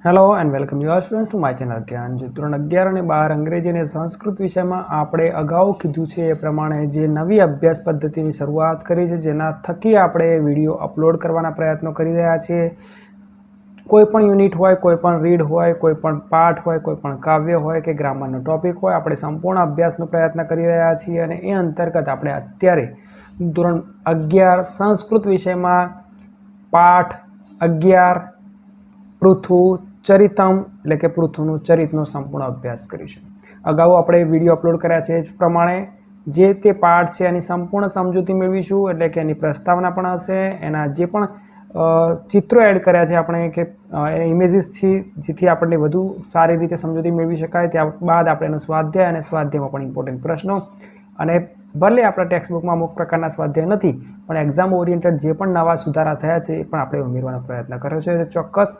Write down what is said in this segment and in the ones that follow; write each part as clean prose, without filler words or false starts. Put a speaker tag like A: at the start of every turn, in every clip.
A: Hello and welcome you are students to my channel જ્ઞાન જો ધોરણ 11 અને 12 અંગ્રેજી અને સંસ્કૃત વિષયમાં આપણે અગાઉ કીધું છે એ પ્રમાણે જે નવી અભ્યાસ પદ્ધતિની શરૂઆત કરી છે, જેના થકી આપણે વિડીયો અપલોડ કરવાના પ્રયત્નો કરી રહ્યા છીએ. કોઈ પણ યુનિટ હોય, કોઈ પણ રીડ હોય, કોઈ પણ પાઠ હોય, કોઈ પણ કાવ્ય હોય કે ગ્રામરનો ટોપિક હોય, આપણે સંપૂર્ણ અભ્યાસનો પ્રયત્ન કરી રહ્યા છીએ. અને એ અંતર્ગત આપણે અત્યારે ધોરણ 11 સંસ્કૃત વિષયમાં પાઠ 11 પૃથુ ચરિતમ એટલે કે પૃથુનું ચરિતનો સંપૂર્ણ અભ્યાસ કરીશું. અગાઉ આપણે વિડીયો અપલોડ કર્યા છે એ જ પ્રમાણે જે તે પાઠ છે એની સંપૂર્ણ સમજૂતી મેળવીશું, એટલે કે એની પ્રસ્તાવના પણ હશે, એના જે પણ ચિત્રો એડ કર્યા છે આપણે કે ઇમેજીસ છે, જેથી આપણને વધુ સારી રીતે સમજૂતી મેળવી શકાય. ત્યારબાદ આપણે એનો સ્વાધ્યાય અને સ્વાધ્યાયમાં પણ ઇમ્પોર્ટન્ટ પ્રશ્નો, અને ભલે આપણા ટેક્સ્ટબુકમાં અમુક પ્રકારના સ્વાધ્યાય નથી, પણ એક્ઝામ ઓરિએન્ટેડ જે પણ નવા સુધારા થયા છે એ પણ આપણે ઉમેરવાનો પ્રયત્ન કર્યો છે. તો ચોક્કસ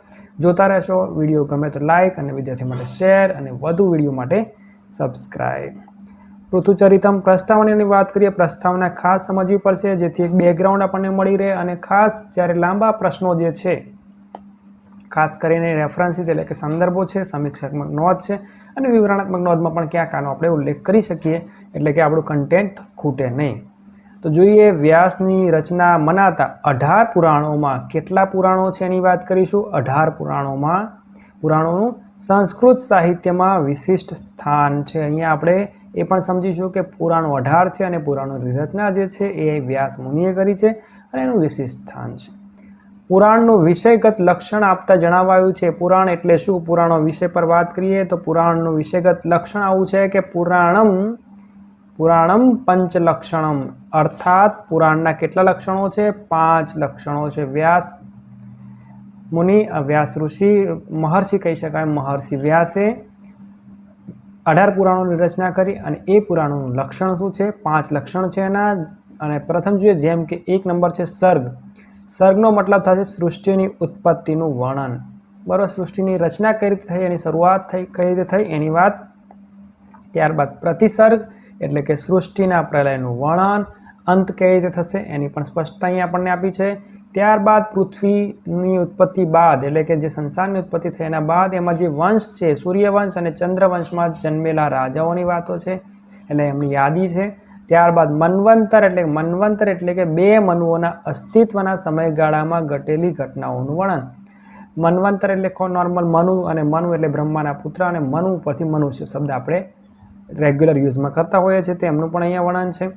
A: જોતા રહેશો. વિડીયો ગમે તો લાઇક અને વિદ્યાર્થીઓ માટે શેર અને વધુ વિડીયો માટે સબસ્ક્રાઈબ. પૃથુચરિતમ પ્રસ્તાવનાની વાત કરીએ. પ્રસ્તાવના ખાસ સમજવી પડશે, જેથી એક બેકગ્રાઉન્ડ આપણને મળી રહે. અને ખાસ જ્યારે લાંબા પ્રશ્નો જે છે, ખાસ કરીને રેફરન્સીસ એટલે કે સંદર્ભો છે, સમીક્ષાત્મક નોંધ છે અને વિવરણાત્મક નોંધમાં પણ ક્યાંક આનો આપણે ઉલ્લેખ કરી શકીએ, એટલે કે આપણું કન્ટેન્ટ ખૂટે નહીં. તો જોઈએ, વ્યાસની રચના મનાતા 18 પુરાણોમાં કેટલા પુરાણો છે એની વાત કરીશું. 18 પુરાણોનું સંસ્કૃત સાહિત્યમાં વિશિષ્ટ સ્થાન છે. અહીંયા આપણે એ પણ સમજીશું કે પુરાણો 18 છે અને પુરાણોની રચના જે છે એ વ્યાસ મુનિએ કરી છે અને એનું વિશિષ્ટ સ્થાન છે. પુરાણનું વિષયગત લક્ષણ આપતા જણાવાયું છે. પુરાણ એટલે શું? પુરાણો વિષય પર વાત કરીએ તો પુરાણનું વિષયગત લક્ષણ આવું છે કે પુરાણમ પંચલક્ષણમ, અર્થાત પુરાણના કેટલા લક્ષણો છે? 5 લક્ષણો છે. વ્યાસ મુનિ, વ્યાસ ઋષિ, મહર્ષિ કહી શકાય, મહર્ષિ વ્યાસે 18 પુરાણોની રચના કરી. અને એ પુરાણોનું લક્ષણ શું છે? 5 લક્ષણ છે એના. અને પ્રથમ જોઈએ, જેમ કે 1 નંબર છે સર્ગ. સર્ગનો મતલબ થશે સૃષ્ટિની ઉત્પત્તિનું વર્ણન. બરાબર, સૃષ્ટિની રચના કઈ રીતે થઈ, એની શરૂઆત થઈ કઈ રીતે થઈ એની વાત. ત્યારબાદ પ્રતિસર્ગ એટલે કે સૃષ્ટિના પ્રલયનું વર્ણન, અંત કઈ રીતે થશે એની પણ સ્પષ્ટતા અહીં આપણને આપી છે. ત્યારબાદ પૃથ્વીની ઉત્પત્તિ બાદ એટલે કે જે સંસારની ઉત્પત્તિ થઈ એના બાદ એમાં જે વંશ છે, સૂર્યવંશ અને ચંદ્રવંશમાં જન્મેલા રાજાઓની વાતો છે, એટલે એમની યાદી છે. ત્યારબાદ મન્વંતર એટલે કે 2 મનુઓના અસ્તિત્વના સમયગાળામાં ઘટેલી ઘટનાઓનું વર્ણન. મન્વંતર એટલે નોર્મલ મનુ, અને મનુ એટલે બ્રહ્માના પુત્ર, અને મનુ પરથી મનુષ્ય શબ્દ આપણે રેગ્યુલર યુઝમાં કરતા હોઈએ છીએ, તેમનું પણ અહીંયા વર્ણન છે.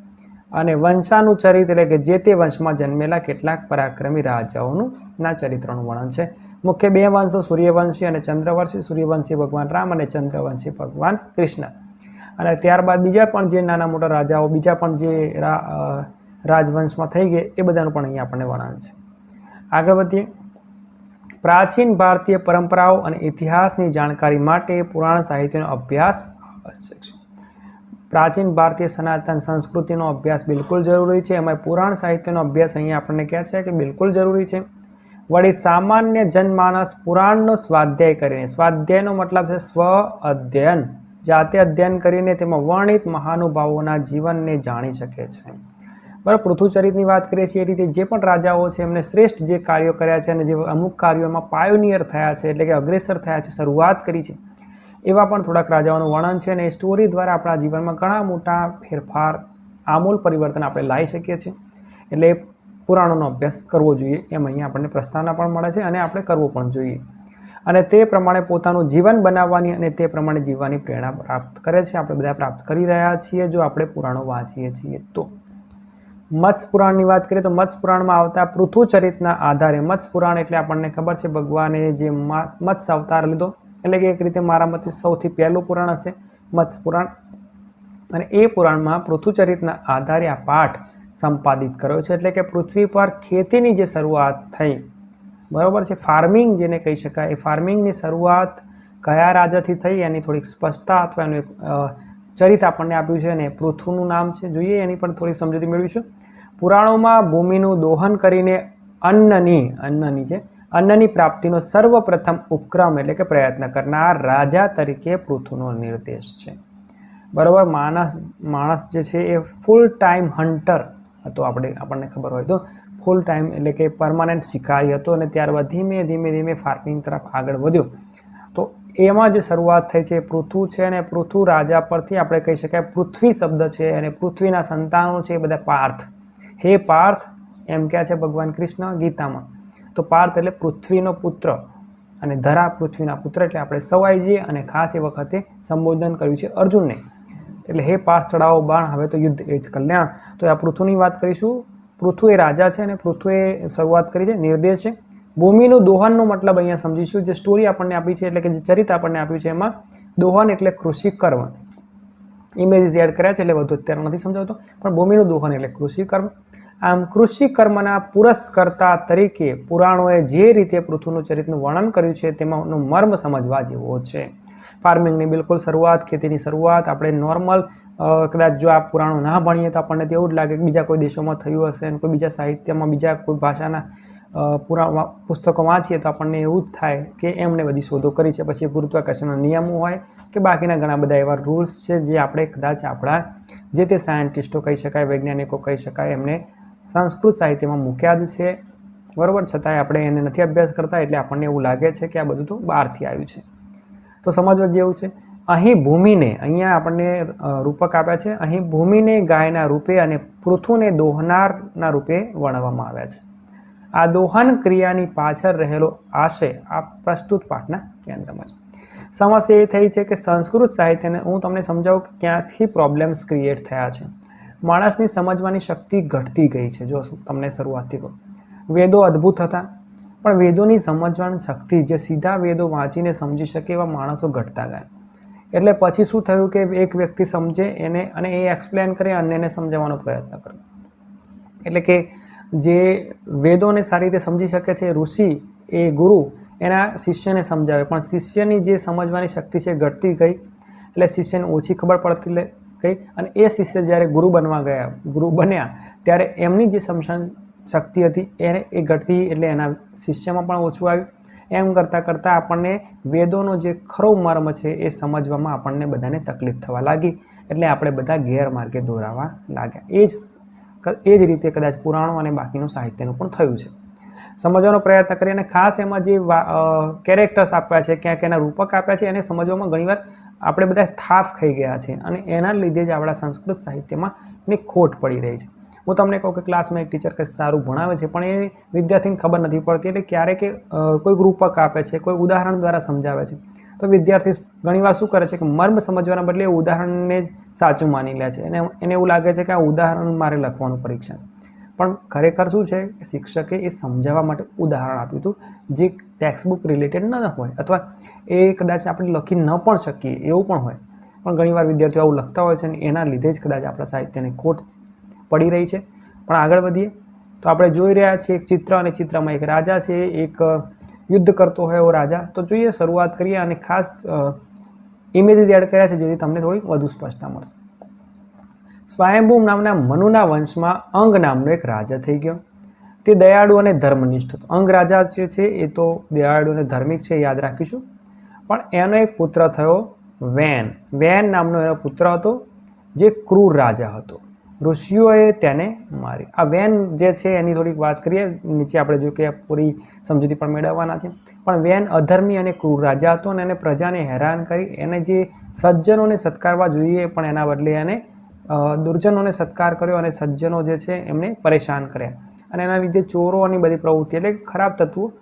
A: અને વંશાનુચરિત એટલે કે જે તે વંશમાં જન્મેલા કેટલાક પરાક્રમી રાજાઓનું ચરિત્રનું વર્ણન છે. મુખ્ય 2 વંશો સૂર્યવંશી અને ચંદ્રવંશી. સૂર્યવંશી ભગવાન રામ અને ચંદ્રવંશી ભગવાન કૃષ્ણ. અને ત્યારબાદ બીજા પણ જે નાના મોટા રાજાઓ, બીજા પણ જે રાજવંશમાં થઈ ગયા, એ બધાનું પણ અહીંયા આપણને વર્ણન છે. આગળ વધીએ. પ્રાચીન ભારતીય પરંપરાઓ અને ઇતિહાસની જાણકારી માટે પુરાણ સાહિત્યનો અભ્યાસ આવશ્યક છે. પ્રાચીન ભારતીય સનાતન સંસ્કૃતિનો અભ્યાસ બિલકુલ જરૂરી છે. એમાં પુરાણ સાહિત્યનો અભ્યાસ અહીંયા આપણને કહે છે કે બિલકુલ જરૂરી છે. વળી સામાન્ય જનમાનસ પુરાણનો સ્વાધ્યાય કરીને, સ્વાધ્યાયનો મતલબ છે સ્વ અધ્યયન, જાતે અધ્યયન કરીને તેમાં વર્ણિત મહાનુભાવોના જીવનને જાણી શકે છે. બરાબર, પૃથુચરિતની વાત કરીએ છીએ એ રીતે જે પણ રાજાઓ છે એમને શ્રેષ્ઠ જે કાર્યો કર્યા છે અને જે અમુક કાર્યોમાં પાયોનિયર થયા છે, એટલે કે અગ્રેસર થયા છે, શરૂઆત કરી છે, એવા પણ થોડાક રાજાઓનું વર્ણન છે. અને એ સ્ટોરી દ્વારા આપણા જીવનમાં ઘણા મોટા ફેરફાર, આમૂલ પરિવર્તન આપણે લાવી શકીએ છીએ. એટલે પુરાણોનો અભ્યાસ કરવો જોઈએ એમ અહીંયા આપણને પ્રસ્તાવના પણ મળે છે અને આપણે કરવો પણ જોઈએ. અને તે પ્રમાણે પોતાનું જીવન બનાવવાની અને તે પ્રમાણે જીવવાની પ્રેરણા પ્રાપ્ત કરે છે. આપણે બધા પ્રાપ્ત કરી રહ્યા છીએ જો આપણે પુરાણો વાંચીએ છીએ તો. મત્સ્ય પુરાણની વાત કરીએ તો મત્સ્ય પુરાણમાં આવતા પૃથુચરિતના આધારે, મત્સ્ય પુરાણ એટલે આપણને ખબર છે ભગવાને જે મત્સ્ય અવતાર લીધો, એટલે કે એક રીતે મારા મતે સૌથી પહેલું પુરાણ હશે મત્સ્ય પુરાણ. અને એ પુરાણમાં પૃથુચરિતના આધારે આ પાઠ સંપાદિત કર્યો છે. એટલે કે પૃથ્વી પર ખેતીની જે શરૂઆત થઈ, બરાબર છે, ફાર્મિંગ જેને કહી શકાય, એ ફાર્મિંગની શરૂઆત કયા રાજાથી થઈ એની થોડીક સ્પષ્ટતા અથવા એનું એક ચરિત આપણને આપ્યું છે. અને પૃથુનું નામ છે, જોઈએ એની પણ થોડી સમજૂતી મેળવીશું. પુરાણોમાં ભૂમિનું દોહન કરીને અન્નની પ્રાપ્તિનો સર્વપ્રથમ ઉપક્રમ એટલે કે પ્રયત્ન કરનાર રાજા તરીકે પૃથુનો નિર્દેશ છે. બરાબર, માણસ જે છે એ ફૂલ ટાઈમ હન્ટર હતો. આપણને ખબર હોય તો ફૂલ ટાઈમ એટલે કે પરમાનન્ટ શિકારી હતો અને ત્યારબાદ ધીમે ધીમે ધીમે ફાર્મિંગ તરફ આગળ વધ્યો. તો એમાં જે શરૂઆત થઈ છે પૃથુ છે, અને પૃથુ રાજા પરથી આપણે કહી શકાય પૃથ્વી શબ્દ છે, અને પૃથ્વીના સંતાનો છે એ બધા પાર્થ. હે પાર્થ એમ કહે છે ભગવાન કૃષ્ણ ગીતામાં. તો પાર્થ એટલે પૃથ્વીનો પુત્ર, અને ધરા પૃથ્વીના પુત્ર, એટલે આપણે સવાઈ જઈએ અને ખાસ એ વખતે સંબોધન કર્યું છે અર્જુનને. એટલે હે પાર્થ ચડાવો બાણ, હવે તો યુદ્ધ એ જ કલ્યાણ. તો આ પૃથુની વાત કરીશું. પૃથુ એ રાજા છે અને પૃથુએ શરૂઆત કરી છે, નિર્દેશ છે. ભૂમિનું દોહનનો મતલબ અહીંયા સમજીશું. જે સ્ટોરી આપણને આપી છે એટલે કે જે ચરિત્ર આપણને આપ્યું છે એમાં દોહન એટલે કૃષિ કર્મ. ઇમેજીસ એડ કર્યા છે એટલે વધુ અત્યારે નથી સમજાવતો, પણ ભૂમિનું દોહન એટલે કૃષિ કર્મ. આમ કૃષિ કર્મના પુરસ્કર્તા તરીકે પુરાણોએ જે રીતે પૃથુનું ચરિત્રનું વર્ણન કર્યું છે તેમાંનું મર્મ સમજવા જેવો છે. ફાર્મિંગની બિલકુલ શરૂઆત, ખેતીની શરૂઆત આપણે નોર્મલ કદાચ જો આ પુરાણો ના ભણીએ તો આપણને તો એવું જ લાગે કે બીજા કોઈ દેશોમાં થયું હશે, અને કોઈ બીજા સાહિત્યમાં બીજા કોઈ ભાષાના પુસ્તકો વાંચીએ તો આપણને એવું જ થાય કે એમણે બધી શોધો કરી છે. પછી ગુરુત્વાકર્ષણના નિયમો હોય કે બાકીના ઘણા બધા એવા રૂલ્સ છે જે આપણે કદાચ આપણા જે તે સાયન્ટિસ્ટો કહી શકાય, વૈજ્ઞાનિકો કહી શકાય, એમને સંસ્કૃત સાહિત્યમાં મૂક્યા જ છે, બરાબર. છતાંય આપણે એને નથી અભ્યાસ કરતા, એટલે આપણને એવું લાગે છે કે આ બધું તો બહારથી આવ્યું છે. તો સમજવા જેવું છે. અહીં ભૂમિને, અહીંયા આપણને રૂપક આપ્યા છે, અહીં ભૂમિને ગાયના રૂપે અને પૃથુને દોહનારના રૂપે વર્ણવવામાં આવ્યા છે. આ દોહન ક્રિયાની પાછળ રહેલો આશય આ પ્રસ્તુત પાઠના કેન્દ્રમાં છે. સમસ્યા એ થઈ છે કે સંસ્કૃત સાહિત્યને હું તમને સમજાવું કે ક્યાંથી પ્રોબ્લેમ્સ ક્રિએટ થયા છે. માણસની સમજવાની શક્તિ ઘટતી ગઈ છે. જો તમને શરૂઆતથી કહું, વેદો અદ્ભુત હતા, પણ વેદોની સમજવાની શક્તિ, જે સીધા વેદો વાંચીને સમજી શકે એવા માણસો ઘટતા ગયા. એટલે પછી શું થયું કે એક વ્યક્તિ સમજે એને, અને એ એક્સપ્લેન કરે, અન્યને સમજાવવાનો પ્રયત્ન કરે. એટલે કે જે વેદોને સારી રીતે સમજી શકે છે ઋષિ, એ ગુરુ એના શિષ્યને સમજાવે, પણ શિષ્યની જે સમજવાની શક્તિ છે ઘટતી ગઈ. એટલે શિષ્યને ઓછી ખબર પડતી ગઈ, અને એ શિષ્ય જ્યારે ગુરુ બન્યા ત્યારે એમની જે સમજણ શક્તિ હતી એને એ ઘટતી, એટલે એના શિષ્યમાં પણ ઓછું આવ્યું. એમ કરતાં કરતાં આપણને વેદોનો જે ખરો મર્મ છે એ સમજવામાં આપણને બધાને તકલીફ થવા લાગી, એટલે આપણે બધા ગેરમાર્ગે દોરાવા લાગ્યા. એ જ રીતે કદાચ પુરાણો અને બાકીનું સાહિત્યનું પણ થયું છે. સમજવાનો પ્રયત્ન કરીએ, અને ખાસ એમાં જે કેરેક્ટર્સ આપ્યા છે, ક્યાંક એના રૂપક આપ્યા છે, એને સમજવામાં ઘણીવાર આપણે બધા થાફ ખાઈ ગયા છે, અને એના લીધે જ આપણા સંસ્કૃત સાહિત્યમાં એની ખોટ પડી રહી છે. હું તમને કહું કે ક્લાસમાં એક ટીચર કંઈ સારું ભણાવે છે, પણ એ વિદ્યાર્થીને ખબર નથી પડતી, એટલે ક્યારેક કોઈ રૂપક આપે છે, કોઈ ઉદાહરણ દ્વારા સમજાવે છે, તો વિદ્યાર્થી ઘણીવાર શું કરે છે કે મર્મ સમજવાના બદલે ઉદાહરણને જ સાચું માની લે છે, એને એવું લાગે છે કે આ ઉદાહરણ મારે લખવાનું પરીક્ષા. પણ ખરેખર શું છે કે શિક્ષકે એ સમજાવવા માટે ઉદાહરણ આપ્યું હતું જે ટેક્સ્ટબુક રિલેટેડ ન હોય, અથવા એ કદાચ આપણે લખી ન પણ શકીએ એવું પણ હોય. પણ ઘણીવાર વિદ્યાર્થીઓ આવું લખતા હોય છે, અને એના લીધે જ કદાચ આપણા સાહિત્યની ખોટ પડી રહી છે. પણ આગળ વધીએ તો આપણે જોઈ રહ્યા છીએ એક ચિત્ર, અને ચિત્રમાં એક રાજા છે, એક યુદ્ધ કરતો હોય એવો રાજા. તો જોઈએ, શરૂઆત કરીએ, અને ખાસ ઇમેજીસ એડ કર્યા છે જેથી તમને થોડી વધુ સ્પષ્ટતા મળશે. સ્વયંભૂ નામના મનુના વંશમાં અંગ નામનો એક રાજા થઈ ગયો. તે દયાળુ અને ધર્મનિષ્ઠ હતો. અંગ રાજા જે છે એ તો દયાળુ અને ધાર્મિક છે, યાદ રાખીશું. પણ એનો એક પુત્ર થયો વેન. વેન નામનો એનો પુત્ર હતો જે ક્રૂર રાજા હતો. ઋષિઓએ તેને મારી. આ વેન જે છે એની થોડીક વાત કરીએ, નીચે આપણે જોયું કે પૂરી સમજૂતી પણ મેળવવાના છે. પણ વેન અધર્મી અને ક્રૂર રાજા હતો, અને એને પ્રજાને હેરાન કરી, એને જે સજ્જનોને સત્કારવા જોઈએ પણ એના બદલે એને દુર્જનોને સત્કાર કર્યો, અને સજ્જનો જે છે એમને પરેશાન કર્યા, અને એના લીધે ચોરોની બધી પ્રવૃત્તિ, એટલે ખરાબ તત્વો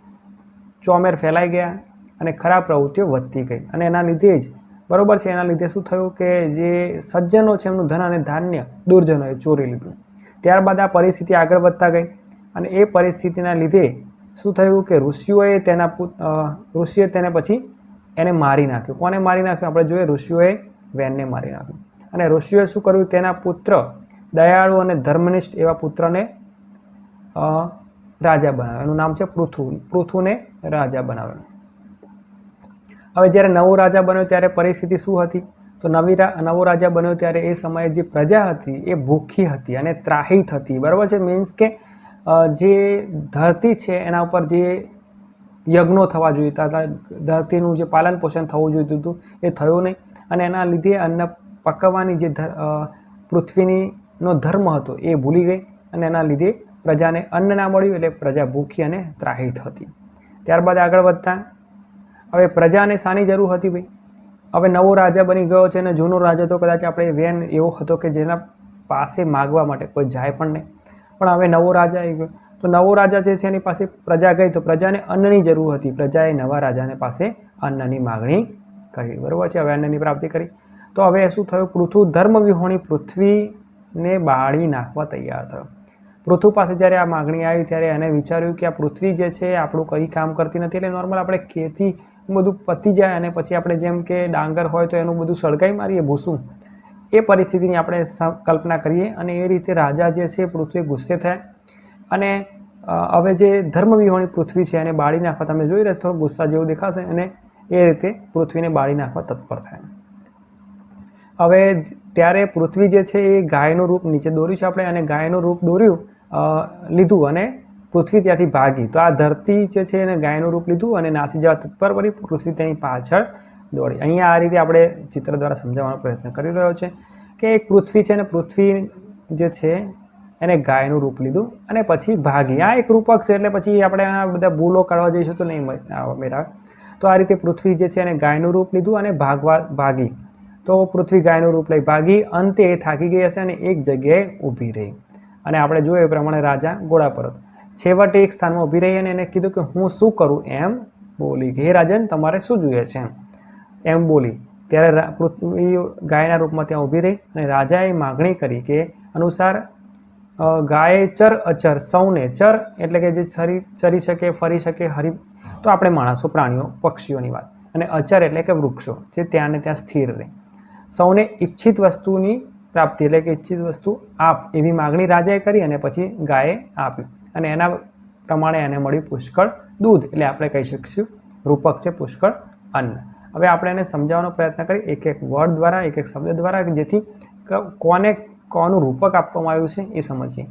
A: ચોમેર ફેલાઈ ગયા, અને ખરાબ પ્રવૃત્તિઓ વધતી ગઈ. અને એના લીધે જ બરાબર છે, એના લીધે શું થયું કે જે સજ્જનો છે એમનું ધન અને ધાન્ય દુર્જનોએ ચોરી લીધું. ત્યારબાદ આ પરિસ્થિતિ આગળ વધતા ગઈ, અને એ પરિસ્થિતિના લીધે શું થયું કે ઋષિએ તેને પછી એને મારી નાખ્યું. કોને મારી નાખ્યું? આપણે જોઈએ, ઋષિઓએ વેનને મારી નાખ્યું. અને ઋષિઓએ શું કર્યું? તેના પુત્ર દયાળુ અને ધર્મનિષ્ઠ એવા પુત્રને રાજા બનાવ્યો. એનું નામ છે પૃથુ. પૃથુને રાજા બનાવ્યો. હવે જ્યારે નવો રાજા બન્યો ત્યારે પરિસ્થિતિ શું હતી? તો નવો રાજા બન્યો ત્યારે એ સમયે જે પ્રજા હતી એ ભૂખી હતી અને ત્રાહિત હતી. બરાબર છે? મીન્સ કે જે ધરતી છે એના ઉપર જે યજ્ઞો થવા જોઈતા હતા, ધરતીનું જે પાલન પોષણ થવું જોઈતું હતું એ થયું નહીં, અને એના લીધે અન્ન પકવવાની જે પૃથ્વીનો ધર્મ હતો એ ભૂલી ગઈ, અને એના લીધે પ્રજાને અન્ન ના મળ્યું એટલે પ્રજા ભૂખી અને ત્રાહિત હતી. ત્યારબાદ આગળ વધતા હવે પ્રજાને શાની જરૂર હતી ભાઈ? હવે નવો રાજા બની ગયો છે અને જૂનો રાજા તો કદાચ આપણે વેન એવો હતો કે જેના પાસે માગવા માટે કોઈ જાય પણ નહીં, પણ હવે નવો રાજા આવી ગયો. તો નવો રાજા જે છે એની પાસે પ્રજા ગઈ તો પ્રજાને અન્નની જરૂર હતી. પ્રજાએ નવા રાજાને પાસે અન્નની માગણી કરી, બરાબર છે. હવે અન્નની પ્રાપ્તિ કરી તો હવે શું થયું? પૃથુ ધર્મ વિહોણી પૃથ્વીને બાળી નાખવા તૈયાર થયો. પૃથુ પાસે જ્યારે આ માગણી આવી ત્યારે એને વિચાર્યું કે આ પૃથ્વી જે છે આપણું કંઈ કામ કરતી નથી. એટલે નોર્મલ આપણે ખેતી બધું પતી જાય અને પછી આપણે જેમ કે ડાંગર હોય તો એનું બધું સળગાઈ મારીએ ભૂસું, એ પરિસ્થિતિની આપણે કલ્પના કરીએ. અને એ રીતે રાજા જે છે પૃથ્વી ગુસ્સે થાય અને હવે જે ધર્મ વિહોણી પૃથ્વી છે એને બાળી નાખવા, તમે જોઈ રહ્યા થોડો ગુસ્સા જેવું દેખાશે, અને એ રીતે પૃથ્વીને બાળી નાખવા તત્પર થાય. હવે ત્યારે પૃથ્વી જે છે એ ગાયનું રૂપ નીચે દોર્યું છે આપણે, અને ગાયનું રૂપ લીધું અને પૃથ્વી ત્યાંથી ભાગી. તો આ ધરતી જે છે એને ગાયનું રૂપ લીધું અને નાસી જવા તત્પર પડી. પૃથ્વી તેની પાછળ દોડી. અહીંયા આ રીતે આપણે ચિત્ર દ્વારા સમજાવવાનો પ્રયત્ન કરી રહ્યો છે કે એક પૃથ્વી છે અને પૃથ્વી જે છે એને ગાયનું રૂપ લીધું અને પછી ભાગી. આ એક રૂપક છે એટલે પછી આપણે આ બધા ભૂલો કાઢવા જઈશું તો નહીં મેળવે. તો આ રીતે પૃથ્વી જે છે એને ગાયનું રૂપ લીધું અને ભાગી. તો પૃથ્વી ગાયનું રૂપ લઈ ભાગી. અંતે એ થાકી ગઈ હશે અને એક જગ્યાએ ઊભી રહી. અને આપણે જોયું એ પ્રમાણે રાજા ઘોડા પર હતો. છેવટે એક સ્થાનમાં ઊભી રહી અને એને કીધું કે હું શું કરું એમ બોલી. હે રાજન, તમારે શું જોઈએ છે એમ બોલી. ત્યારે પૃથ્વી ગાયના રૂપમાં ત્યાં ઊભી રહી અને રાજાએ માગણી કરી કે અનુસાર ગાયે ચર અચર સૌને, ચર એટલે કે જે ચરી શકે, ફરી શકે, તો આપણે માણસો, પ્રાણીઓ, પક્ષીઓની વાત, અને અચર એટલે કે વૃક્ષો જે ત્યાં ને ત્યાં સ્થિર રહે, સૌને ઈચ્છિત વસ્તુની પ્રાપ્તિ એટલે કે ઈચ્છિત વસ્તુ આપ, એવી માગણી રાજાએ કરી અને પછી ગાયે આપ્યું. અને એના પ્રમાણે એને મળ્યું પુષ્કળ દૂધ. એટલે આપણે કહી શકીશું રૂપક છે પુષ્કળ અન્ન. હવે આપણે એને સમજાવવાનો પ્રયત્ન કરીએ એક એક વર્ડ દ્વારા, એક એક શબ્દ દ્વારા, જેથી કોનું રૂપક આપવામાં આવ્યું છે એ સમજીએ.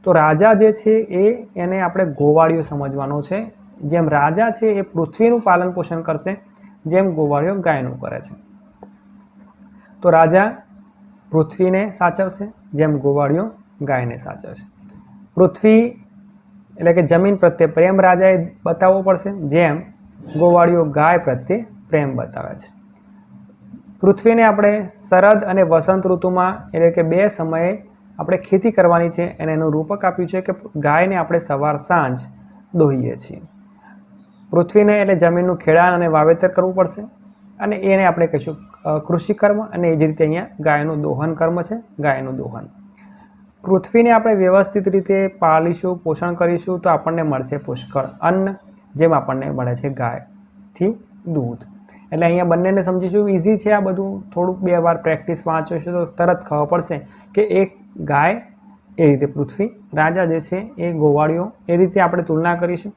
A: તો રાજા જે છે એને આપણે ગોવાળિયો સમજવાનો છે. જેમ રાજા છે એ પૃથ્વીનું પાલન પોષણ કરશે, જેમ ગોવાળિયો ગાયનું કરે છે. તો રાજા પૃથ્વીને સાચવશે, જેમ ગોવાળિયો ગાયને સાચવશે. પૃથ્વી એટલે કે જમીન પ્રત્યે પ્રેમ રાજાએ બતાવવો પડશે, જેમ ગોવાળિયો ગાય પ્રત્યે પ્રેમ બતાવે છે. પૃથ્વીને આપણે શરદ અને વસંત ઋતુમાં એટલે કે બે સમયે આપણે ખેતી કરવાની છે અને એનું રૂપક આપ્યું છે કે ગાયને આપણે સવાર સાંજ દોહીએ છીએ. પૃથ્વીને એટલે જમીનનું ખેડાણ અને વાવેતર કરવું પડશે અને એને આપણે કહીશું કૃષિ કર્મ. અને એ જ રીતે અહીંયા ગાયનું દોહન કર્મ છે, ગાયનું દોહન. પૃથ્વીને આપણે વ્યવસ્થિત રીતે પાલીશું, પોષણ કરીશું તો આપણને મળશે પુષ્કળ અન્ન, જેમ આપણને મળે છે ગાયથી દૂધ. એટલે અહીંયા બંનેને સમજીશું. ઇઝી છે આ બધું, થોડુંક બે વાર પ્રેક્ટિસ વાંચીશું તો તરત ખબર પડશે કે એક ગાય એ રીતે પૃથ્વી, રાજા જે છે એ ગોવાળિયો, એ રીતે આપણે તુલના કરીશું.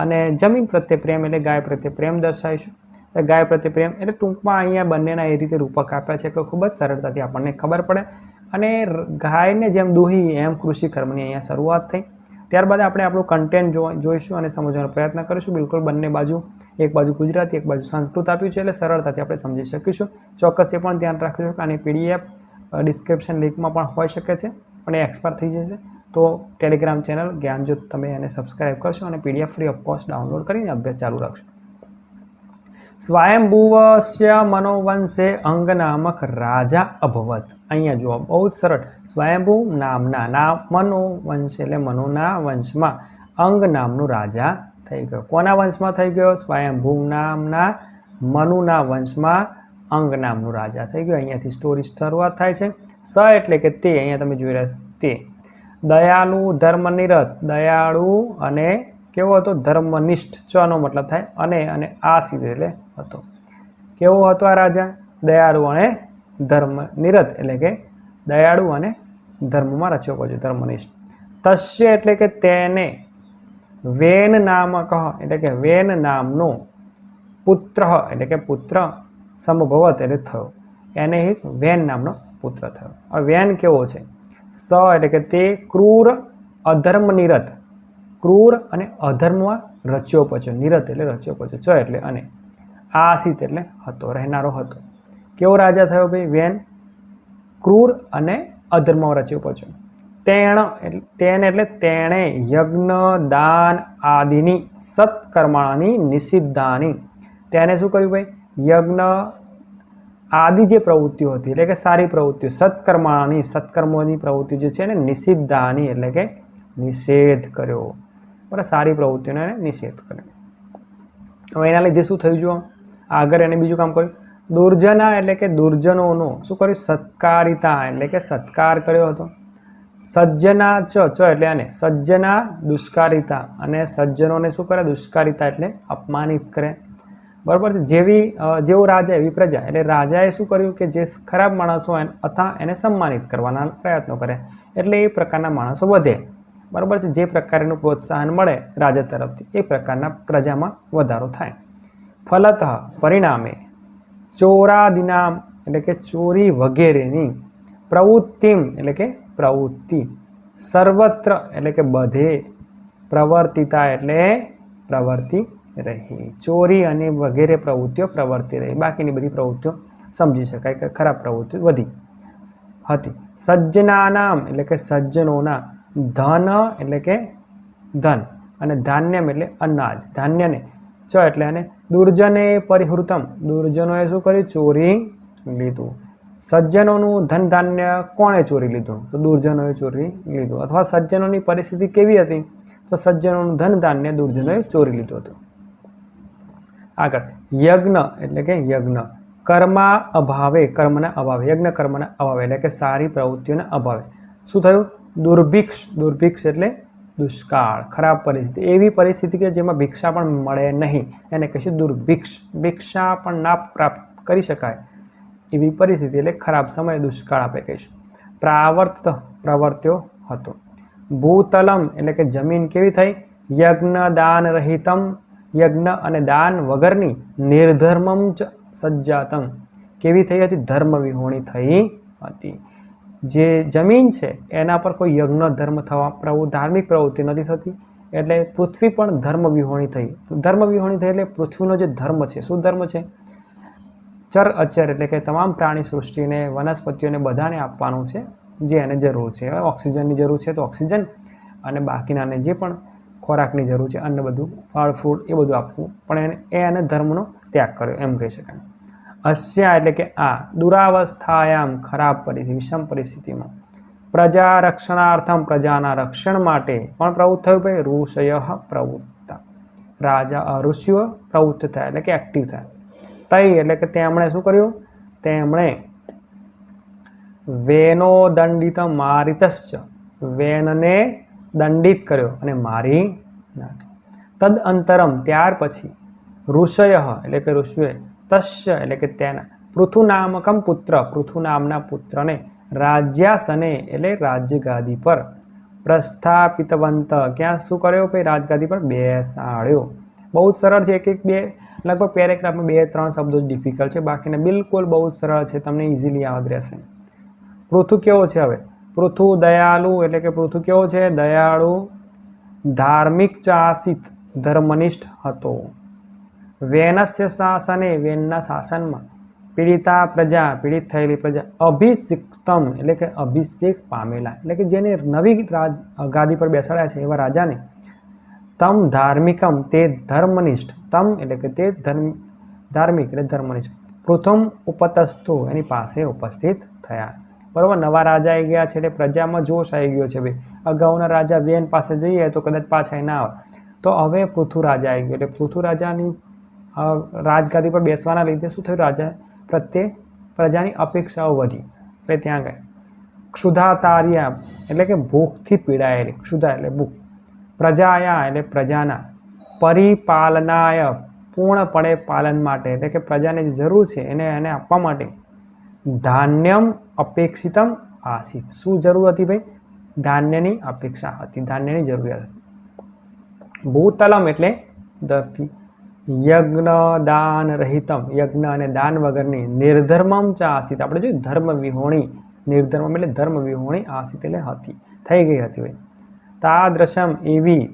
A: અને જમીન પ્રત્યે પ્રેમ એટલે ગાય પ્રત્યે પ્રેમ દર્શાવીશું. ગાય પ્રત્યે પ્રેમ એટલે ટૂંકમાં અહીંયા બંનેના એ રીતે રૂપક આપ્યા છે કે ખૂબ જ સરળતાથી આપણને ખબર પડે. અને ગાયને જેમ દોહી એમ કૃષિ કર્મની અહીંયા શરૂઆત થઈ. ત્યારબાદ આપણે આપણું કન્ટેન્ટ જોઈશું અને સમજવાનો પ્રયત્ન કરીશું. બિલકુલ બંને બાજુ, એક બાજુ ગુજરાતી, એક બાજુ સંસ્કૃત આપ્યું છે એટલે સરળતાથી આપણે સમજી શકીશું. ચોક્કસ એ પણ ધ્યાન રાખીશું કે આની PDF ડિસ્ક્રિપ્શન લિંકમાં પણ હોઈ શકે છે, પણ એ એક્સપાયર થઈ જશે. તો ટેલિગ્રામ ચેનલ જ્ઞાનજ્યોત તમે એને સબસ્ક્રાઈબ કરશો અને PDF free of cost download કરીને અભ્યાસ ચાલુ રાખશો. સ્વયંભુવસ્ય મનોવંશે અંગ નામક રાજા અભવત. અહીંયા જુઓ, બહુ જ સરળ. સ્વયંભૂ નામના મનોવંશ એટલે મનોના વંશમાં અંગ નામનું રાજા થઈ ગયો. કોના વંશમાં થઈ ગયો? સ્વયંભૂ નામના મનુના વંશમાં અંગ નામનું રાજા થઈ ગયો. અહીંયાથી સ્ટોરી શરૂઆત થાય છે. સ એટલે કે તે, અહીંયા તમે જોઈ રહ્યા છો તે. દયાળુ, ધર્મનિરત, દયાળુ અને કેવો હતો? ધર્મનિષ્ઠ. ચનો મતલબ થાય અને આસિત એટલે હતો. કેવો હતો આ રાજા? દયાળુ અને ધર્મનિરત એટલે કે દયાળુ અને ધર્મમાં રચ્યો પચ્યો, ધર્મનિષ્ઠ. તસ્ય એટલે કે તેને, વેન નામક એટલે કે વેન નામનો, પુત્ર એટલે કે પુત્ર, સમભવત એટલે થયો. એને એક વેન નામનો પુત્ર થયો. હવે વેન કેવો છે? સ એટલે કે તે, ક્રૂર, અધર્મનિરત, ક્રૂર અને અધર્મમાં રચ્યો પચ્યો, નિરત એટલે રચ્યો પચ્યો, ચ એટલે અને, આસિત એટલે હતો, રહેનારો હતો. કેવો રાજા થયો ભાઈ? વેન, ક્રૂર અને અધર્મમાં રચ્યો પચ્યો. તેણ એટલે તેન એટલે તેણે યજ્ઞ દાન આદિની સત્કર્માની નિષિદ્ધાની, તેને શું કર્યું ભાઈ? યજ્ઞ આદિ જે પ્રવૃત્તિઓ હતી એટલે કે સારી પ્રવૃત્તિઓ, સત્કર્માની સત્કર્મોની પ્રવૃત્તિ જે છે એને નિષિદ્ધાની એટલે કે નિષેધ કર્યો, બરાબર, સારી પ્રવૃત્તિઓને એને નિષેધ કર્યો. હવે એના લીધે શું થયું? જુઓ આગળ એને બીજું કામ કર્યું. દુર્જના એટલે કે દુર્જનોનો શું કર્યું? સત્કારિતા એટલે કે સત્કાર કર્યો હતો. સજ્જના ચ એટલે આને સજ્જના દુષ્કારિતા, અને સજ્જનોને શું કરે? દુષ્કારિતા એટલે અપમાનિત કરે, બરાબર છે. જેવો રાજા એવી પ્રજા, એટલે રાજાએ શું કર્યું કે જે ખરાબ માણસો અથવા એને સન્માનિત કરવાના પ્રયત્નો કરે, એટલે એ પ્રકારના માણસો વધે, બરાબર છે. જે પ્રકારનું પ્રોત્સાહન મળે રાજા તરફથી એ પ્રકારના પ્રજામાં વધારો થાય. ફલતઃ પરિણામે ચોરાદિનામ એટલે કે ચોરી વગેરેની પ્રવૃત્તિમ એટલે કે પ્રવૃત્તિ, સર્વત્ર એટલે કે બધે, પ્રવર્તિતા એટલે પ્રવર્તી રહી. ચોરી અને વગેરે પ્રવૃત્તિઓ પ્રવર્તી રહી, બાકીની બધી પ્રવૃત્તિઓ સમજી શકાય કે ખરાબ પ્રવૃત્તિ વધી હતી. સજ્જનાનામ એટલે કે સજ્જનોના, ધન એટલે કે ધન, અને ધાન્યમ એટલે અનાજ, ધાન્યને ચ એટલે અને દુર્જને પરિહૃતમ, દુર્જનોએ શું કર્યું? ચોરી લીધું. સજ્જનોનું ધન ધાન્ય કોણે ચોરી લીધું? તો દુર્જનોએ ચોરી લીધું. અથવા સજ્જનોની પરિસ્થિતિ કેવી હતી? તો સજ્જનોનું ધન ધાન્ય દુર્જનોએ ચોરી લીધું હતું. આગળ યજ્ઞ એટલે કે યજ્ઞ, કર્મા અભાવે, કર્મના અભાવે, યજ્ઞ કર્મના અભાવે એટલે કે સારી પ્રવૃત્તિઓના અભાવે શું થયું? દુર્ભિક્ષ, દુર્ભિક્ષ એટલે દુષ્કાળ, ખરાબ પરિસ્થિતિ, એવી પરિસ્થિતિ કે જેમાં ભિક્ષા પણ મળે નહીં એને કહીશું દુર્ભિક્ષ. ભિક્ષા પણ ના પ્રાપ્ત કરી શકાય એવી પરિસ્થિતિ એટલે ખરાબ સમય, દુષ્કાળ આપણે કહીશું. પ્રાવર્ત પ્રવર્ત્યો હતો. ભૂતલમ એટલે કે જમીન કેવી થઈ? યજ્ઞ દાન રહિતમ, યજ્ઞ અને દાન વગરની, નિર્ધર્મમ ચ સજ્જાતમ કેવી થઈ હતી? ધર્મ વિહોણી થઈ હતી. જે જમીન છે એના પર કોઈ યજ્ઞ ધર્મ થવા ધાર્મિક પ્રવૃત્તિ નથી થતી, એટલે પૃથ્વી પણ ધર્મ વિહોણી થઈ. ધર્મ વિહોણી થઈ એટલે પૃથ્વીનો જે ધર્મ છે, શું ધર્મ છે? ચર અચર એટલે કે તમામ પ્રાણી સૃષ્ટિને, વનસ્પતિઓને બધાને આપવાનું છે જે એને જરૂર છે. ઓક્સિજનની જરૂર છે તો ઓક્સિજન, અને બાકીનાને જે પણ ખોરાકની જરૂર છે, અન્ન બધું, ફળ ફ્રૂટ એ બધું આપવું, પણ એને ધર્મનો ત્યાગ કર્યો એમ કહી શકાય. અસ્યા એટલે કે આ, દુરાવસ્થાયામ ખરાબ પરિસ્થિતિ, વિષમ પરિસ્થિતિમાં, પ્રજા રક્ષણાર્થમ પ્રજાના રક્ષણ માટે પણ પ્રવૃત્ત થયું ભાઈ? ઋષય પ્રવૃત્તા, રાજા ઋષિઓ પ્રવૃત્ત થયા એટલે કે એક્ટિવ થયા. તઈ એટલે કે તેમણે શું કર્યું? તેમણે વેનો દંડિત મારિતસ્ય, વેનને દંડિત કર્યો અને મારી નાખ્યો. તદ અંતરમ ત્યાર પછી, ઋષય એટલે કે ઋષિએ, તસ્ય એટલે કે તેના, પૃથુ નામકમ પુત્ર, પૃથુ નામના પુત્રને રાજ્યાસને એટલે રાજગાદી પર, પ્રસ્થાપિતવંત ક્યાં શું કર્યો ભાઈ? રાજગાદી પર બેસાડ્યો. બહુ જ સરળ છે. એક બે લગભગ પેરેગ્રાફમાં 2-3 શબ્દો ડિફિકલ્ટ છે, બાકીને બિલકુલ બહુ જ સરળ છે, તમને ઇઝીલી યાદ રહેશે. પૃથુ કેવો છે? હવે પૃથુ દયાળુ એટલે કે પૃથુ કેવો છે? દયાળુ, ધાર્મિક ચાસિત ધર્મનિષ્ઠ હતો. વેનસ્ય શાસને વેનના શાસનમાં, પીડિતા પ્રજા પીડિત થયેલી પ્રજા, અભિષિક્તમ એટલે કે અભિષેક પામેલા એટલે કે જેને નવી ગાદી પર બેસાડ્યા છે એવા રાજાને, તમ ધાર્મિકમ તે ધર્મનિષ્ઠ, તમ એટલે કે તે ધાર્મિક એટલે ધર્મનિષ્ઠ, પ્રથમ ઉપતસ્તુ એની પાસે ઉપસ્થિત થયા. બરાબર, નવા રાજા આવી ગયા છે એટલે પ્રજામાં જોશ આવી ગયો છે ભાઈ. અગાઉના રાજા વેન પાસે જઈએ તો કદાચ પાછા ના આવે, તો હવે પૃથુ રાજા આવી ગયો એટલે પૃથુ રાજાની રાજગાદી પર બેસવાના લીધે શું થયું? રાજા પ્રત્યે પ્રજાની અપેક્ષાઓ વધી એટલે ત્યાં ગયા. ક્ષુધાતાર્યા એટલે કે ભૂખથી પીડાયેલી, ક્ષુધા એટલે ભૂખ, પ્રજાયા એટલે પ્રજાના, પરિપાલનાય પૂર્ણપણે પાલન માટે એટલે કે પ્રજાને જે જરૂર છે એને આપવા માટે, ધાન્યમ અપેક્ષિતમ આસિત, શું જરૂર હતી ભાઈ? ધાન્યની અપેક્ષા હતી, ધાન્યની જરૂરિયાત હતી. ભૂતલમ એટલે ધરતી, યજ્ઞ દાન રહિતમ, યજ્ઞ અને દાન વગરની, નિર્ધર્મમ ચ આસિત આપણે જોયું ધર્મ વિહોણી, નિર્ધર્મમ એટલે ધર્મ વિહોણી, આસિત એટલે હતી, થઈ ગઈ હતી ભાઈ. તાદ્રશમ એવી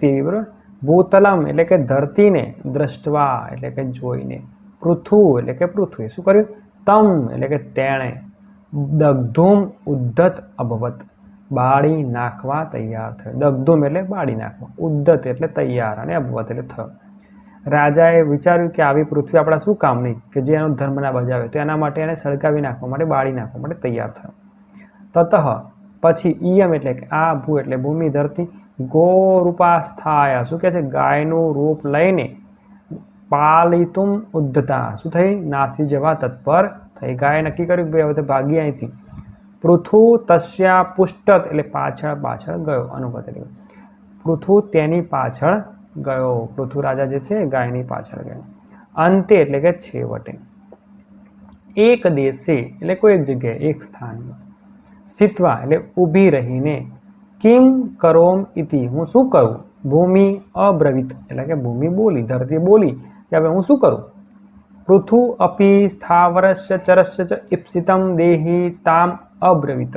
A: તેવી, બરાબર. ભૂતલમ એટલે કે ધરતીને, દ્રષ્ટવા એટલે કે જોઈને, પૃથુ એટલે કે પૃથ્વી શું કર્યું? તમ એટલે કે તેણે, દગ્ધુમ ઉદ્ધત અભવત બાળી નાખવા તૈયાર થયો. દગ્ધુમ એટલે બાળી નાખવા, ઉદ્ધત એટલે તૈયાર અને અભવત એટલે થયો. રાજાએ વિચાર્યું કે આવી પૃથ્વી આપણા શું કામની કે જે એનો ધર્મ ના બજાવે, તો એના માટે એને સળગાવી નાખવા માટે, બાળી નાખવા માટે તૈયાર થયો. તતઃ પછી ઈયમ એટલે કે આ, ભૂ એટલે ભૂમિ ધરતી, ગોરૂપાસ્થાય શું કહે છે, ગાયનું રૂપ લઈને, પાલિતુમ ઉદ્ધતા શું થઈ, નાસી જવા તત્પર થઈ. ગાયે નક્કી કર્યું કે ભાઈ હવે ભાગી અહીંથી. પૃથુ તસ્યા પુષ્ટત એટલે પાછળ પાછળ ગયો, અનુગત એટલે પૃથુ તેની પાછળ ગયો. પૃથુ રાજા જે છે ગાયની પાછળ ગયો. અંતે એટલે કે છેવટે. એક દેશે એટલે કોઈ એક જગ્યાએ, એક સ્થાનમાં, સ્થિત્વા એટલે ઊભી રહીને, કિમ કરોમ ઇતિ હું શું કરું, ભૂમિ અબ્રવીત એટલે કે ભૂમિ બોલી, ધરતી બોલી કે હવે હું શું કરું. પૃથુ અપી સ્થાવરસ્ય ચરસ્ય ચ ઈપ્સિતમ દેહી તામ અબ્રવીત.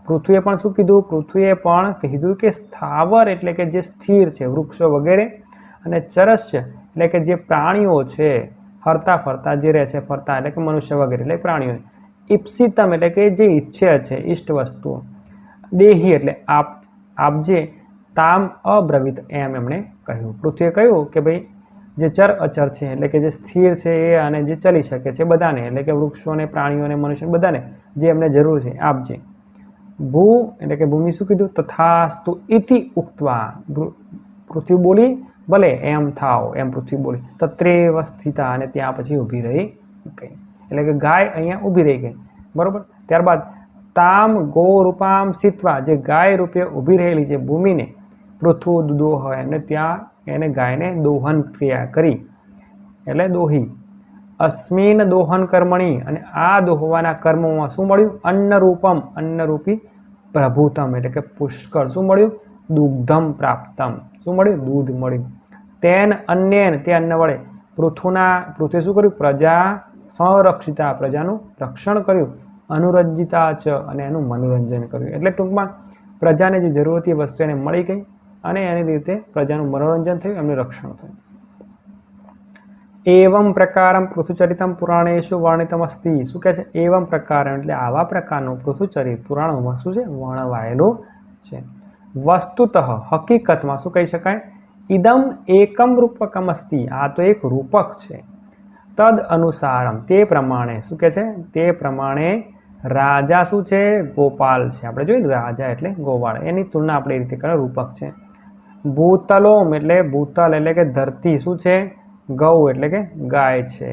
A: પૃથ્વીએ પણ શું કીધું, પૃથ્વીએ પણ કીધું કે સ્થાવર એટલે કે જે સ્થિર છે, વૃક્ષો વગેરે, અને ચરસ્ય એટલે કે જે પ્રાણીઓ છે, હરતા ફરતા જે રહે છે, ફરતા એટલે કે મનુષ્ય વગેરે એટલે પ્રાણીઓ. ઈપ્સિતમ એટલે કે જે ઈચ્છે છે, ઈષ્ટ વસ્તુઓ. દેહી એટલે આપજે, તામ અબ્રવીત એમ એમણે કહ્યું. પૃથ્વીએ કહ્યું કે ભાઈ જે ચર અચર છે એટલે કે જે સ્થિર છે એ અને જે ચલી શકે છે બધાને, એટલે કે વૃક્ષોને, પ્રાણીઓને, મનુષ્યોને બધાને જે એમને જરૂર છે આપજે. ભૂ એટલે કે ભૂમિ શું કીધું, તથાસ્તુ ઇતિ ઉક્ત્વા પૃથ્વી બોલી ભલે એમ થાવ, એમ પૃથ્વી બોલી. તત્રેવ સ્થિતા અને ત્યાં પછી ઊભી રહી ગઈ. એટલે કે ગાય અહીંયા ઊભી રહી ગઈ, બરોબર. ત્યારબાદ તામ ગો રૂપામ સિત્વા જે ગાય રૂપે ઊભી રહેલી છે ભૂમિને, પૃથુ દોહ એમને ત્યાં એને ગાયને દોહન ક્રિયા કરી એટલે દોહી. અસ્મિન દોહન કર્મણી અને આ દોહવાના કર્મમાં શું મળ્યું, અન્ન રૂપમ અન્નરૂપી, પ્રભુતમ એટલે કે પુષ્કળ શું મળ્યું, દુગ્ધમ પ્રાપ્તમ શું મળ્યું, દૂધ મળ્યું. તેન અન્યન તે અન્ન વડે પૃથ્વીએ શું કર્યું, પ્રજા સંરક્ષિતા પ્રજાનું રક્ષણ કર્યું, અનુરંજિતા ચ અને એનું મનોરંજન કર્યું. એટલે ટૂંકમાં પ્રજાને જે જરૂરતી વસ્તુ એને મળી ગઈ અને એની રીતે પ્રજાનું મનોરંજન થયું, એમનું રક્ષણ થયું. એવમ પ્રકારમ પૃથુચરિતમ પુરાણેશુ વર્ણિતમ અસ્તિ. શું કહે છે, એવમ પ્રકાર એટલે આવા પ્રકારનું પૃથુચરિત પુરાણોમાં શું છે, વર્ણવાયેલું છે. વસ્તુતઃ હકીકતમાં શું કહી શકાય, ઇદમ એકમ રૂપકમ અસ્તિ આ તો એક રૂપક છે. તદ અનુસારમ તે પ્રમાણે શું કહે છે, તે પ્રમાણે રાજા શું છે, ગોપાલ છે. આપણે જોઈએ રાજા એટલે ગોવાળ, એની તુલના આપણે એ રીતે કરે, રૂપક છે. ભૂતલોમ એટલે ભૂતલ એટલે કે ધરતી શું છે, ગૌ એટલે કે ગાય છે.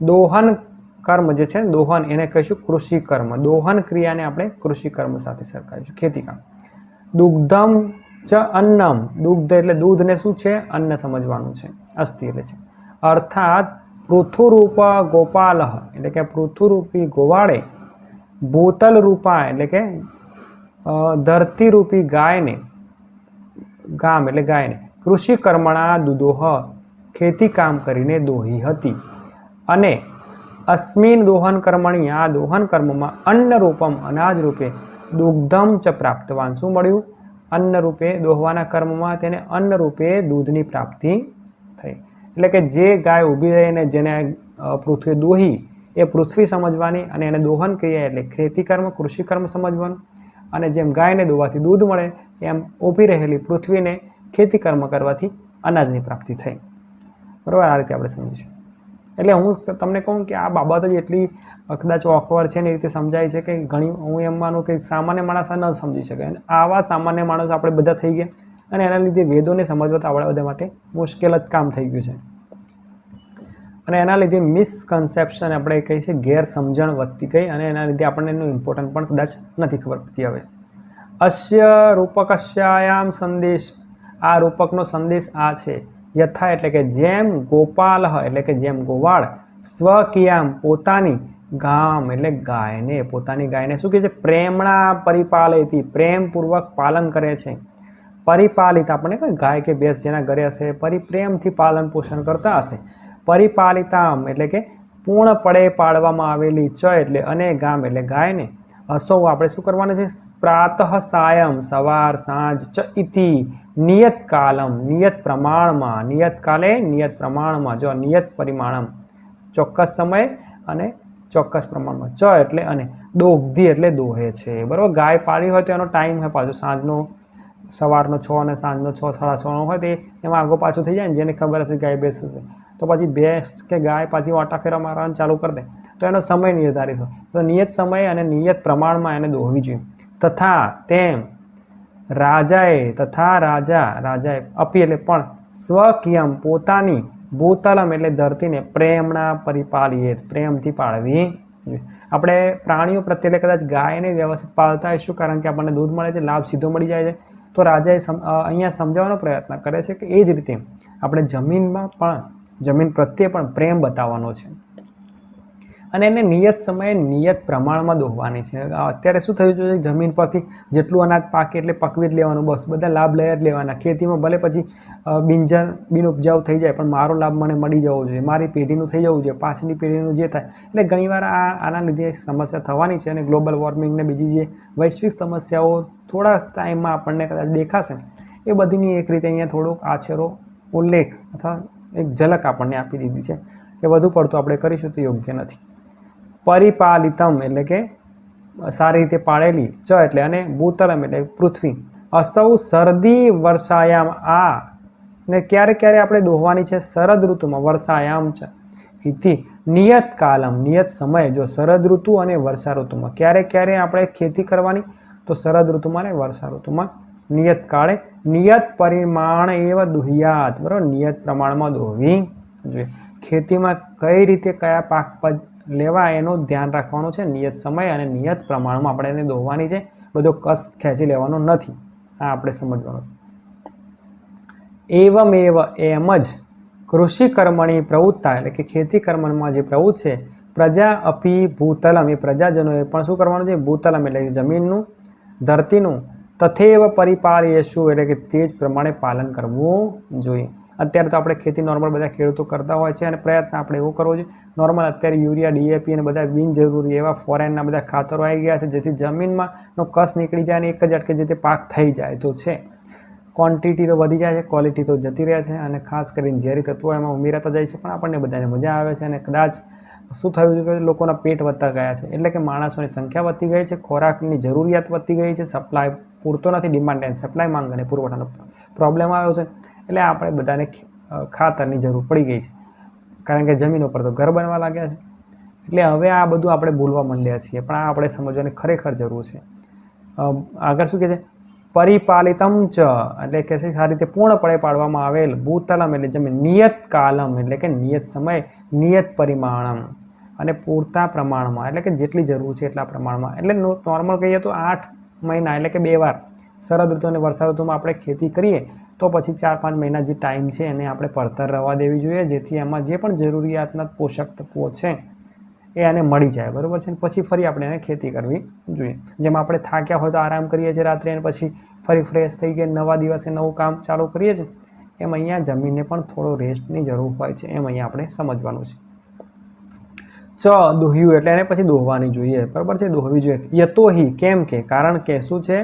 A: દોહન કર્મ જે છે, દોહન એને કહીશું કૃષિ કર્મ. દોહન ક્રિયાને આપણે કૃષિ કર્મ સાથે સરખાવીશું, ખેતી કામ. દુગ્ધમ ચ અન્નમ દુગ્ધ એટલે દૂધને શું છે, અન્ન સમજવાનું છે, અસ્થિ એટલે છે. અર્થાત પૃથુરૂપ ગોપાલ એટલે કે પૃથુરૂપી ગોવાળે, ભૂતલ રૂપા એટલે કે ધરતીરૂપી ગાયને, ગામ એટલે ગાયને, કૃષિ કર્મણા દુદોહ ખેતી કામ કરીને દોહી હતી. અને અસ્મિન દોહન કર્મણી આ દોહન કર્મમાં અન્ન રૂપમ અનાજ રૂપે, દુગ્ધમ ચ પ્રાપ્તવાન શું મળ્યું, અન્ન રૂપે દોહવાના કર્મમાં તેને અન્ન રૂપે દૂધની પ્રાપ્તિ થઈ. એટલે કે જે ગાય ઊભી રહીને જેને પૃથ્વી દોહી એ પૃથ્વી સમજવાની, અને એને દોહન ક્રિયા એટલે ખેતી કર્મ કૃષિ કર્મ સમજવાનું. અને જેમ ગાયને દોવાથી દૂધ મળે એમ ઊભી રહેલી પૃથ્વીને ખેતી કર્મ કરવાથી અનાજની પ્રાપ્તિ થઈ. બરાબર, આ રીતે આપણે સમજીશું. એટલે હું તમને કહું કે આ બાબત જ એટલી કદાચ ઓકવર્ડ છે ને એ રીતે સમજાય છે કે ઘણી, હું એમ માનું કે સામાન્ય માણસ ન સમજી શકે. અને આવા સામાન્ય માણસો આપણે બધા થઈ ગયા, અને એના લીધે વેદોને સમજવા તો આપણા બધા માટે મુશ્કેલ જ કામ થઈ ગયું છે. અને એના લીધે મિસકન્સેપ્શન આપણે કહીએ છીએ, ગેરસમજણ વધતી ગઈ, અને એના લીધે આપણને એનું ઇમ્પોર્ટન્ટ પણ કદાચ નથી ખબર પડતી. હવે અસ્ય રૂપકસ્યાયામ સંદેશ આ રૂપકનો સંદેશ આ છે. યથા એટલે કે જેમ, ગોપાલ એટલે કે જેમ ગોવાળ, સ્વકિયામ પોતાની, ગામ એટલે ગાયને, પોતાની ગાયને શું કહે છે, પ્રેમણા પરિપાલેતી પ્રેમપૂર્વક પાલન કરે છે. પરિપાલિત આપણને કહે ગાય કે ભેંસ જેના ઘરે હશે પ્રેમથી પાલન પોષણ કરતા હશે. પરિપાલિતામ એટલે કે પૂર્ણપણે પાળવામાં આવેલી, ચ એટલે અને ગામ એટલે ગાયને, હસો આપણે શું કરવાનું છે, પ્રાતઃ સાયમ સવાર સાંજ, ચ ઇતિ નિયત કાલમ નિયત પ્રમાણમાં, નિયત કાલે નિયત પ્રમાણમાં, જો નિયત પરિમાણમ ચોક્કસ સમય અને ચોક્કસ પ્રમાણમાં. ચ એટલે અને, દોગ્ધી એટલે દોહે છે, બરાબર. ગાય પાળી હોય તો એનો ટાઈમ હોય પાછો સાંજનો, સવારનો 6 અને સાંજનો 6, 6:30 હોય તો એમાં આગો પાછો થઈ જાય ને, જેને ખબર હશે ગાય ભેંસ હશે તો પછી ભેંસ કે ગાય પાછી ઓટા ફેરા મારવાનું ચાલુ કરી દે તો એનો સમય નિર્ધારિત હોય. તો નિયત સમય અને નિયત પ્રમાણમાં એને દોહવી જોઈએ. તથા તેમ રાજાએ અપી એટલે પણ સ્વકિયમ પોતાની, ભૂતલમ એટલે ધરતીને પ્રેમણા પરિપાલીએ પ્રેમથી પાળવી. આપણે પ્રાણીઓ પ્રત્યે એટલે કદાચ ગાયને વ્યવસ્થિત પાળતા હોઈશું કારણ કે આપણને દૂધ મળે છે, લાભ સીધો મળી જાય છે. તો રાજાએ અહીંયા સમજાવવાનો પ્રયત્ન કરે છે કે એ જ રીતે આપણે જમીન પ્રત્યે પણ પ્રેમ બતાવવાનો છે અને એને નિયત સમયે નિયત પ્રમાણમાં દોહવાની છે. અત્યારે શું થયું છે, જમીન પરથી જેટલું અનાજ પાકે એટલે પકવી જ લેવાનું, બસ બધા લાભ લઈ જ લેવાના. ખેતીમાં ભલે પછી બિન ઉપજાઉ થઈ જાય પણ મારો લાભ મને મળી જવો જોઈએ, મારી પેઢીનું થઈ જવું જોઈએ, પાછળની પેઢીનું જે થાય. એટલે ઘણીવાર આના લીધે સમસ્યા થવાની છે અને ગ્લોબલ વોર્મિંગને બીજી જે વૈશ્વિક સમસ્યાઓ થોડા ટાઈમમાં આપણને કદાચ દેખાશે. એ બધીની એક રીતે અહીંયા થોડોક આછેરો ઉલ્લેખ અથવા એક ઝલક આપણને આપી દીધી છે કે વધુ પડતું આપણે કરીશું તો યોગ્ય નથી. પરિપાલિતમ એટલે કે સારી રીતે પાળેલી, ચ એટલે અને, ભૂતલમ એટલે પૃથ્વી, અસૌ શરદી વર્ષાયામ આ ને ક્યારે ક્યારે આપણે દોહવાની છે, શરદ ઋતુમાં, વર્ષાયામ છે ઇતિ નિયત કાલમ નિયત સમય. જો શરદ ઋતુ અને વર્ષા ઋતુમાં ક્યારે ક્યારે આપણે ખેતી કરવાની, તો શરદ ઋતુમાં અને વર્ષા ઋતુમાં નિયત કાળે નિયત પરિમાણ એવ દુહ્યાત, બરાબર. નિયત પ્રમાણમાં દોહવી જોઈએ. ખેતીમાં કઈ રીતે કયા પાક લેવા એનું ધ્યાન રાખવાનું છે. નિયત સમય અને નિયત પ્રમાણમાં આપણે એને દોહવાની છે, બધો કસ ખેંચી લેવાનો નથી. આ આપણે સમજવાનું. એવમેવ એમ જ કૃષિ કર્મણી પ્રવૃત્તા એટલે કે ખેતી કર્મમાં જે પ્રવૃત્ત છે, પ્રજા અપી ભૂતલમ એ પ્રજાજનોએ પણ શું કરવાનું છે, ભૂતલમ એટલે જમીનનું, ધરતીનું, તથેવ પરિપાલયેશું એટલે કે તે જ પ્રમાણે પાલન કરવું જોઈએ. અત્યારે તો આપણે ખેતી નોર્મલ બધા ખેડૂતો કરતા હોય છે અને પ્રયત્ન આપણે એવો કરવો જોઈએ. નોર્મલ અત્યારે યુરિયા, ડીએપી અને બધા બિનજરૂરી એવા ફોરેનના બધા ખાતરો આવી ગયા છે જેથી જમીનમાંનો કસ નીકળી જાય અને એક જ અટકે જે તે પાક થઈ જાય તો છે. ક્વોન્ટિટી તો વધી જાય છે, ક્વોલિટી તો જતી રહે છે અને ખાસ કરીને ઝેરી તત્વો એમાં ઉમેરાતા જાય છે. પણ આપણને બધાને મજા આવે છે અને કદાચ શું થયું છે કે લોકોના પેટ વધતા ગયા છે, એટલે કે માણસોની સંખ્યા વધતી ગઈ છે, ખોરાકની જરૂરિયાત વધતી ગઈ છે, સપ્લાય પૂરતો નથી, ડિમાન્ડ એન્ડ સપ્લાય, માંગ અને પુરવઠાનો પ્રોબ્લેમ આવ્યો છે. એટલે આપણે બધાને ખાતરની જરૂર પડી ગઈ છે કારણ કે જમીન ઉપર તો ઘર બનવા લાગ્યા છે. એટલે હવે આ બધું આપણે ભૂલવા માંડ્યા છીએ, પણ આ આપણે સમજવાની ખરેખર જરૂર છે. આગળ શું કહે છે, પરિપાલિતમ ચ એટલે કે સારી રીતે પૂર્ણપણે પાડવામાં આવેલ, ભૂતલમ એટલે જમીન, નિયત કાલમ એટલે કે નિયત સમય, નિયત પરિમાણમ અને પૂરતા પ્રમાણમાં એટલે કે જેટલી જરૂર છે એટલા પ્રમાણમાં. એટલે નોર્મલ કહીએ તો 8 મહિના એટલે કે 2 વાર શરદ ઋતુ અને વર્ષા ઋતુમાં આપણે ખેતી કરીએ તો પછી 4-5 મહિના જે ટાઈમ છે એને આપણે પડતર રહેવા દેવી જોઈએ, જેથી એમાં જે પણ જરૂરિયાતના પોષક તત્વો છે એ આને મળી જાય, બરાબર છે. પછી ફરી આપણે એને ખેતી કરવી જોઈએ. જેમાં આપણે થાક્યા હોય તો આરામ કરીએ છીએ રાત્રે અને પછી ફરી ફ્રેશ થઈ ગઈ નવા દિવસે નવું કામ ચાલુ કરીએ છીએ, એમ અહીંયા જમીનને પણ થોડો રેસ્ટની જરૂર હોય છે, એમ અહીંયા આપણે સમજવાનું છે. ચ દોહ્યું એટલે એને પછી દોહવાની જોઈએ, બરાબર છે, દોહવી જોઈએ. યતોહી કેમ કે, કારણ કે શું છે,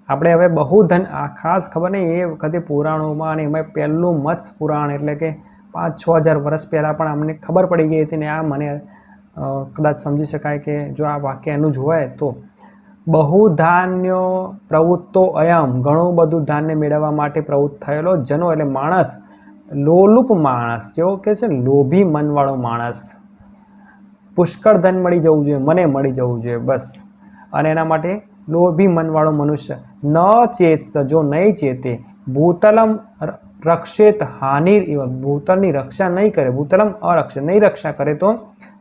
A: આપણે હવે બહુધન આ ખાસ ખબર નહીં એ વખતે પુરાણોમાં અને એમાં પહેલું મત્સ્ય પુરાણ એટલે કે 5-6 હજાર વર્ષ પહેલાં પણ અમને ખબર પડી ગઈ હતી ને આ મને કદાચ સમજી શકાય કે જો આ વાક્ય એનું જ હોય તો બહુધાન્યો પ્રવૃત્તો અયમ, ઘણું બધું ધાન્ય મેળવવા માટે પ્રવૃત્ત થયેલો જનો એટલે માણસ, લોલુપ માણસ, જેવો કે છે લોભી મનવાળો માણસ, પુષ્કળ ધન મળી જવું જોઈએ, મને મળી જવું જોઈએ બસ, અને એના માટે લોભી મનવાળો મનુષ્ય ન ચેતસ જો નહીં ચેતે, ભૂતલમ રક્ષેત હાનિર ઇવ ભૂતલની રક્ષા નહીં કરે, ભૂતલમ અરક્ષે નહીં રક્ષા કરે તો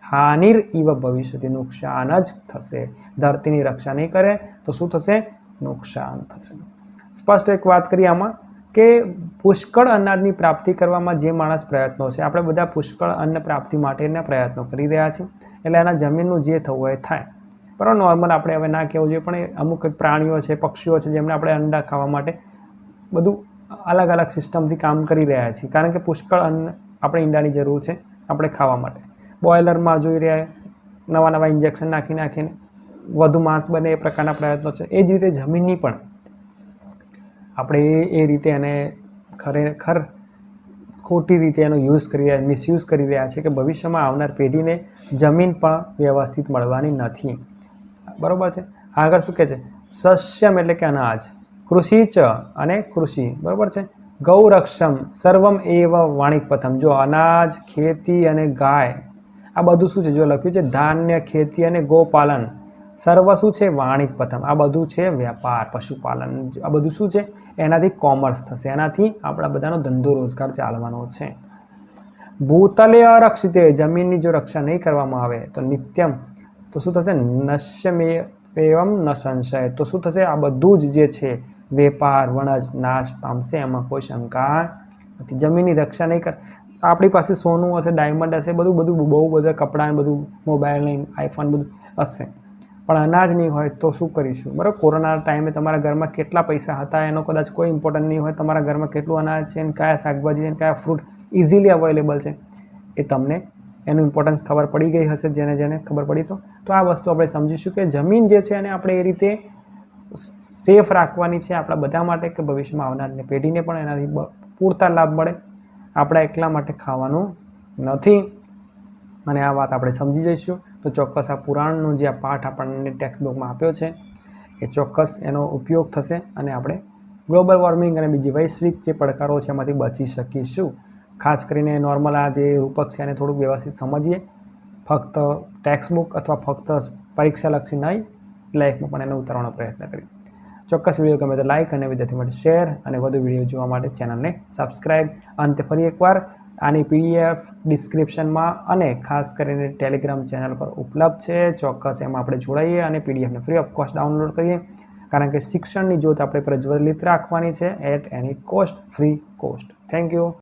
A: હાનિર ઇવ ભવિષ્યથી નુકસાન જ થશે. ધરતીની રક્ષા નહીં કરે તો શું થશે, નુકસાન થશે. સ્પષ્ટ એક વાત કરીએ આમાં કે પુષ્કળ અનાજની પ્રાપ્તિ કરવામાં જે માણસ પ્રયત્નો છે, આપણે બધા પુષ્કળ અન્ન પ્રાપ્તિ માટેના પ્રયત્નો કરી રહ્યા છીએ, એટલે એના જમીનનું જે થવું હોય થાય. બરાબર, નોર્મલ આપણે હવે ના કહેવું જોઈએ પણ અમુક પ્રાણીઓ છે, પક્ષીઓ છે, જેમને આપણે અંડા ખાવા માટે બધું અલગ અલગ સિસ્ટમથી કામ કરી રહ્યા છીએ કારણ કે પુષ્કળ અન્ન આપણે ઈંડાની જરૂર છે આપણે ખાવા માટે. બોઇલરમાં જોઈ રહ્યા નવા ઇન્જેક્શન નાખીને વધુ માંસ બને એ પ્રકારના પ્રયત્નો છે. એ જ રીતે જમીનની પણ આપણે એ રીતે એને ખરેખર ખોટી રીતે એનો યુઝ કરી રહ્યા, મિસયુઝ કરી રહ્યા છે કે ભવિષ્યમાં આવનાર પેઢીને જમીન પણ વ્યવસ્થિત મળવાની નથી. બરાબર છે. આગળ શું કહે છે? સસ્યમ એટલે કે અનાજ, કૃષિ ચ અને કૃષિ. બરાબર છે. ગૌરક્ષમ સર્વમ એવ વાણિકપથમ. જો અનાજ, ખેતી અને ગાય આ બધું શું છે? જો લખ્યું છે ધાન્ય, ખેતી અને ગોપાલન સર્વ શું છે? વાણિકપથમ. આ બધું છે વ્યાપાર, પશુપાલન. આ બધું શું છે? એનાથી કોમર્સ થશે, એનાથી આપણા બધાનો ધંધો રોજગાર ચાલવાનો છે. ભૂતલે અરક્ષિતે, જમીનની જો રક્ષા નહીં કરવામાં આવે તો નિત્યમ તો શું થશે? નશ્યમે એવમ ન સંશય. તો શું થશે? આ બધું જ જે છે વેપાર વણજ નાશ પામશે, એમાં કોઈ શંકા નથી. જમીનની રક્ષા નહીં કર, આપણી પાસે સોનું હશે, ડાયમંડ હશે, બધું બહુ બધા કપડાં, બધું મોબાઈલ નહીં, આઈફોન બધું હશે, પણ અનાજ નહીં હોય તો શું કરીશું? બરાબર. કોરોના ટાઈમે તમારા ઘરમાં કેટલા પૈસા હતા એનો કદાચ કોઈ ઇમ્પોર્ટન્ટ નહીં હોય. તમારા ઘરમાં કેટલું અનાજ છે અને કયા શાકભાજી અને કયા ફ્રૂટ ઇઝીલી અવેલેબલ છે એ તમને એનું ઇમ્પોર્ટન્સ ખબર પડી ગઈ હશે. જેને ખબર પડી તો આ વસ્તુ આપણે સમજીશું કે જમીન જે છે એને આપણે એ રીતે સેફ રાખવાની છે આપણા બધા માટે કે ભવિષ્યમાં આવનારને પેઢીને પણ એનાથી પૂરતા લાભ મળે. આપણા એકલા માટે ખાવાનું નથી. અને આ વાત આપણે સમજી જઈશું તો ચોક્કસ આ પુરાણનો જે આ પાઠ આપણને ટેક્સ્ટ બુકમાં આપ્યો છે એ ચોક્કસ એનો ઉપયોગ થશે અને આપણે ગ્લોબલ વોર્મિંગ અને બીજી વૈશ્વિક જે પડકારો છે એમાંથી બચી શકીશું. ખાસ કરીને નોર્મલ આ જે રૂપક છે એને થોડુંક વ્યવસ્થિત સમજીએ. ફક્ત ટેક્સ્ટ બુક અથવા ફક્ત પરીક્ષાલક્ષી નહીં, લાઈફમાં પણ એને ઉતારવાનો પ્રયત્ન કરીએ. ચોક્કસ વિડીયો ગમે તો લાઇક અને વિદ્યાર્થી માટે શેર અને વધુ વિડીયો જોવા માટે ચેનલને સબસ્ક્રાઈબ. અંતે ફરી એકવાર આની PDF ડિસ્ક્રિપ્શનમાં અને ખાસ કરીને ટેલિગ્રામ ચેનલ પર ઉપલબ્ધ છે. ચોક્કસ એમાં આપણે જોડાઈએ અને PDFને ફ્રી ઓફ કોસ્ટ ડાઉનલોડ કરીએ, કારણ કે શિક્ષણની જ્યોત આપણે પ્રજ્વલિત રાખવાની છે at any cost, free cost. Thank you.